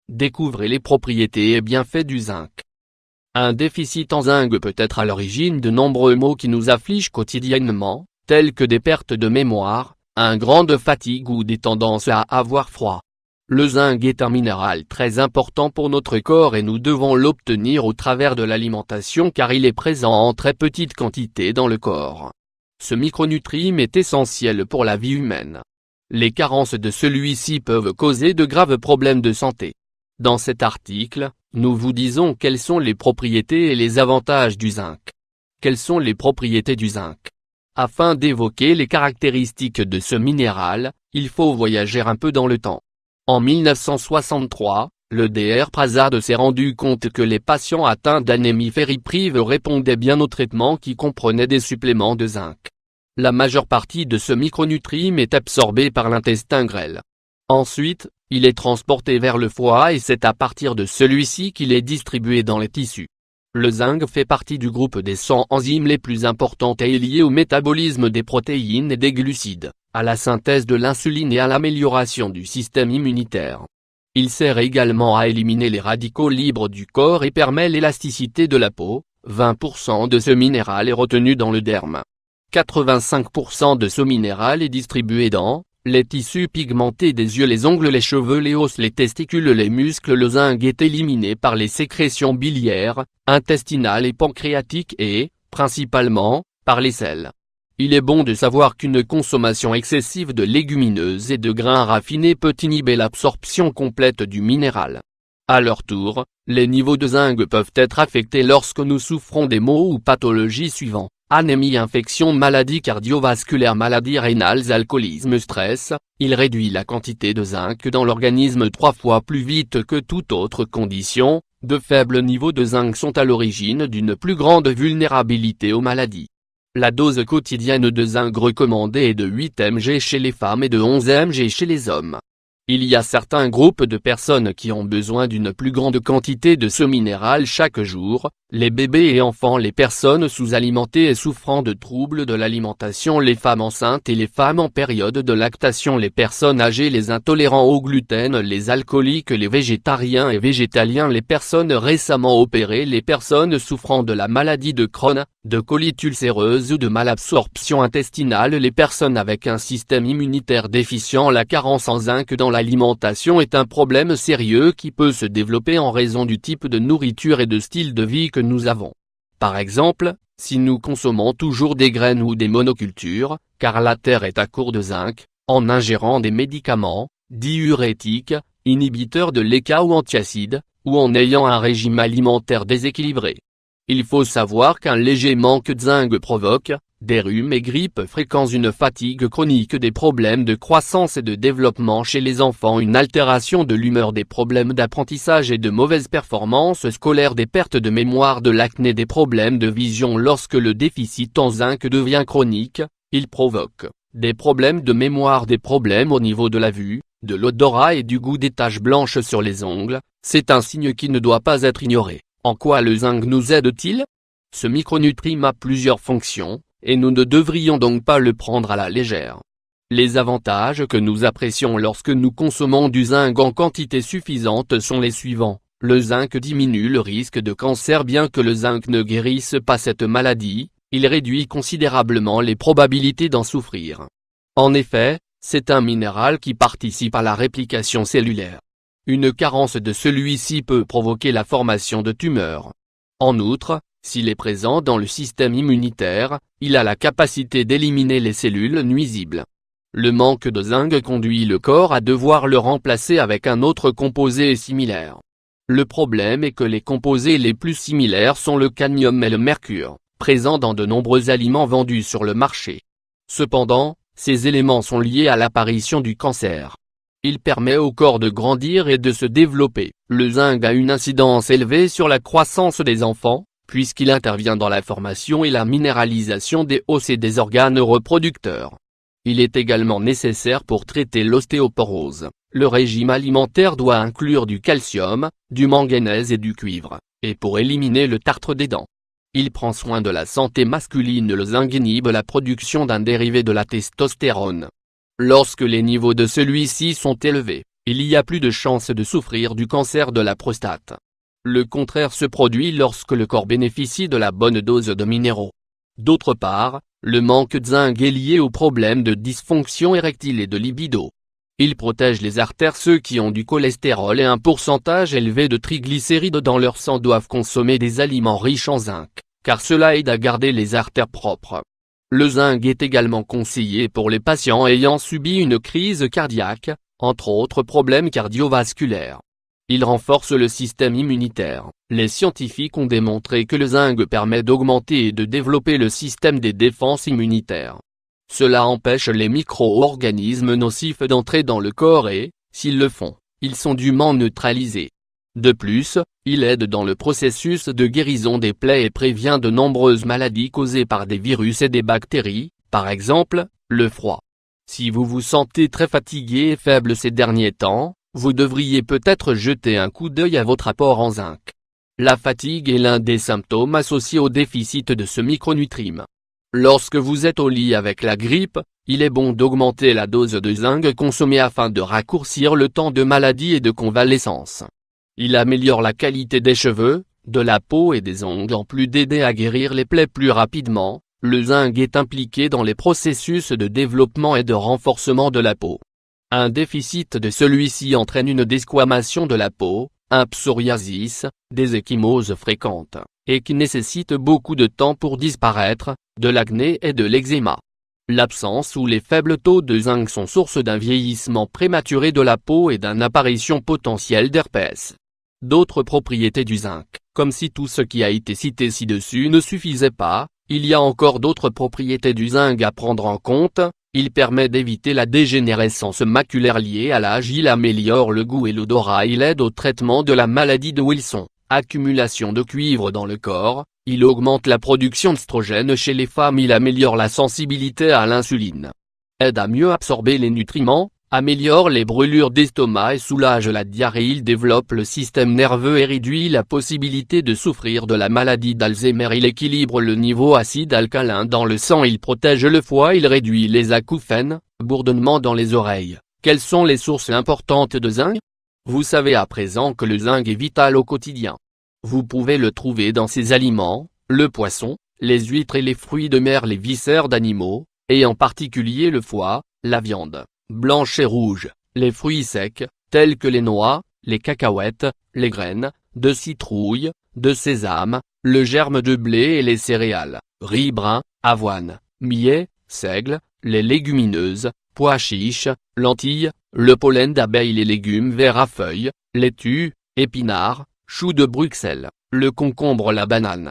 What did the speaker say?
découvrez les propriétés et bienfaits du zinc. Un déficit en zinc peut être à l'origine de nombreux maux qui nous affligent quotidiennement, tels que des pertes de mémoire, une grande fatigue ou des tendances à avoir froid. Le zinc est un minéral très important pour notre corps et nous devons l'obtenir au travers de l'alimentation car il est présent en très petite quantité dans le corps. Ce micronutriment est essentiel pour la vie humaine. Les carences de celui-ci peuvent causer de graves problèmes de santé. Dans cet article, nous vous disons quelles sont les propriétés et les avantages du zinc. Quelles sont les propriétés du zinc? Afin d'évoquer les caractéristiques de ce minéral, il faut voyager un peu dans le temps. En 1963, le Dr Prasad s'est rendu compte que les patients atteints d'anémie ferriprive répondaient bien au traitement qui comprenait des suppléments de zinc. La majeure partie de ce micronutriment est absorbé par l'intestin grêle. Ensuite, il est transporté vers le foie et c'est à partir de celui-ci qu'il est distribué dans les tissus. Le zinc fait partie du groupe des 100 enzymes les plus importantes et est lié au métabolisme des protéines et des glucides, à la synthèse de l'insuline et à l'amélioration du système immunitaire. Il sert également à éliminer les radicaux libres du corps et permet l'élasticité de la peau. 20% de ce minéral est retenu dans le derme. 85% de ce minéral est distribué dans les tissus pigmentés des yeux, les ongles, les cheveux, les os, les testicules, les muscles. Le zinc est éliminé par les sécrétions biliaires, intestinales et pancréatiques et, principalement, par les selles. Il est bon de savoir qu'une consommation excessive de légumineuses et de grains raffinés peut inhiber l'absorption complète du minéral. À leur tour, les niveaux de zinc peuvent être affectés lorsque nous souffrons des maux ou pathologies suivants: anémie, infection, maladies cardiovasculaires, maladies rénales, alcoolisme, stress. Il réduit la quantité de zinc dans l'organisme 3 fois plus vite que toute autre condition. De faibles niveaux de zinc sont à l'origine d'une plus grande vulnérabilité aux maladies. La dose quotidienne de zinc recommandée est de 8 mg chez les femmes et de 11 mg chez les hommes. Il y a certains groupes de personnes qui ont besoin d'une plus grande quantité de ce minéral chaque jour: les bébés et enfants, les personnes sous-alimentées et souffrant de troubles de l'alimentation, les femmes enceintes et les femmes en période de lactation, les personnes âgées, les intolérants au gluten, les alcooliques, les végétariens et végétaliens, les personnes récemment opérées, les personnes souffrant de la maladie de Crohn, de colite ulcéreuse ou de malabsorption intestinale, les personnes avec un système immunitaire déficient. La carence en zinc dans l'alimentation est un problème sérieux qui peut se développer en raison du type de nourriture et de style de vie que nous avons. Par exemple, si nous consommons toujours des graines ou des monocultures, car la terre est à court de zinc, en ingérant des médicaments, diurétiques, inhibiteurs de l'ECA ou antiacides, ou en ayant un régime alimentaire déséquilibré. Il faut savoir qu'un léger manque de zinc provoque des rhumes et grippes fréquents, une fatigue chronique, des problèmes de croissance et de développement chez les enfants, une altération de l'humeur, des problèmes d'apprentissage et de mauvaises performances scolaires, des pertes de mémoire, de l'acné, des problèmes de vision. Lorsque le déficit en zinc devient chronique, il provoque des problèmes de mémoire, des problèmes au niveau de la vue, de l'odorat et du goût, des taches blanches sur les ongles. C'est un signe qui ne doit pas être ignoré. En quoi le zinc nous aide-t-il? Ce micronutriment a plusieurs fonctions, et nous ne devrions donc pas le prendre à la légère. Les avantages que nous apprécions lorsque nous consommons du zinc en quantité suffisante sont les suivants. Le zinc diminue le risque de cancer. Bien que le zinc ne guérisse pas cette maladie, il réduit considérablement les probabilités d'en souffrir. En effet, c'est un minéral qui participe à la réplication cellulaire. Une carence de celui-ci peut provoquer la formation de tumeurs. En outre, s'il est présent dans le système immunitaire, il a la capacité d'éliminer les cellules nuisibles. Le manque de zinc conduit le corps à devoir le remplacer avec un autre composé similaire. Le problème est que les composés les plus similaires sont le cadmium et le mercure, présents dans de nombreux aliments vendus sur le marché. Cependant, ces éléments sont liés à l'apparition du cancer. Il permet au corps de grandir et de se développer. Le zinc a une incidence élevée sur la croissance des enfants, puisqu'il intervient dans la formation et la minéralisation des os et des organes reproducteurs. Il est également nécessaire pour traiter l'ostéoporose. Le régime alimentaire doit inclure du calcium, du manganèse et du cuivre, et pour éliminer le tartre des dents. Il prend soin de la santé masculine. Le zinc inhibe la production d'un dérivé de la testostérone. Lorsque les niveaux de celui-ci sont élevés, il y a plus de chances de souffrir du cancer de la prostate. Le contraire se produit lorsque le corps bénéficie de la bonne dose de minéraux. D'autre part, le manque de zinc est lié aux problèmes de dysfonction érectile et de libido. Il protège les artères. Ceux qui ont du cholestérol et un pourcentage élevé de triglycérides dans leur sang doivent consommer des aliments riches en zinc, car cela aide à garder les artères propres. Le zinc est également conseillé pour les patients ayant subi une crise cardiaque, entre autres problèmes cardiovasculaires. Il renforce le système immunitaire. Les scientifiques ont démontré que le zinc permet d'augmenter et de développer le système des défenses immunitaires. Cela empêche les micro-organismes nocifs d'entrer dans le corps et, s'ils le font, ils sont dûment neutralisés. De plus, il aide dans le processus de guérison des plaies et prévient de nombreuses maladies causées par des virus et des bactéries, par exemple, le froid. Si vous vous sentez très fatigué et faible ces derniers temps, vous devriez peut-être jeter un coup d'œil à votre apport en zinc. La fatigue est l'un des symptômes associés au déficit de ce micronutriment. Lorsque vous êtes au lit avec la grippe, il est bon d'augmenter la dose de zinc consommée afin de raccourcir le temps de maladie et de convalescence. Il améliore la qualité des cheveux, de la peau et des ongles en plus d'aider à guérir les plaies plus rapidement. Le zinc est impliqué dans les processus de développement et de renforcement de la peau. Un déficit de celui-ci entraîne une desquamation de la peau, un psoriasis, des ecchymoses fréquentes, et qui nécessite beaucoup de temps pour disparaître, de l'acné et de l'eczéma. L'absence ou les faibles taux de zinc sont source d'un vieillissement prématuré de la peau et d'une apparition potentielle d'herpès. D'autres propriétés du zinc, comme si tout ce qui a été cité ci-dessus ne suffisait pas, il y a encore d'autres propriétés du zinc à prendre en compte. Il permet d'éviter la dégénérescence maculaire liée à l'âge, il améliore le goût et l'odorat, il aide au traitement de la maladie de Wilson, accumulation de cuivre dans le corps, il augmente la production d'estrogène chez les femmes, il améliore la sensibilité à l'insuline, aide à mieux absorber les nutriments, améliore les brûlures d'estomac et soulage la diarrhée, il développe le système nerveux et réduit la possibilité de souffrir de la maladie d'Alzheimer, il équilibre le niveau acide alcalin dans le sang, il protège le foie, il réduit les acouphènes, bourdonnements dans les oreilles. Quelles sont les sources importantes de zinc? Vous savez à présent que le zinc est vital au quotidien. Vous pouvez le trouver dans ces aliments, le poisson, les huîtres et les fruits de mer, les viscères d'animaux, et en particulier le foie, la viande blanche et rouge, les fruits secs, tels que les noix, les cacahuètes, les graines, de citrouille, de sésame, le germe de blé et les céréales, riz brun, avoine, millet, seigle, les légumineuses, pois chiches, lentilles, le pollen d'abeille, les légumes verts à feuilles, laitue, épinards, choux de Bruxelles, le concombre, la banane.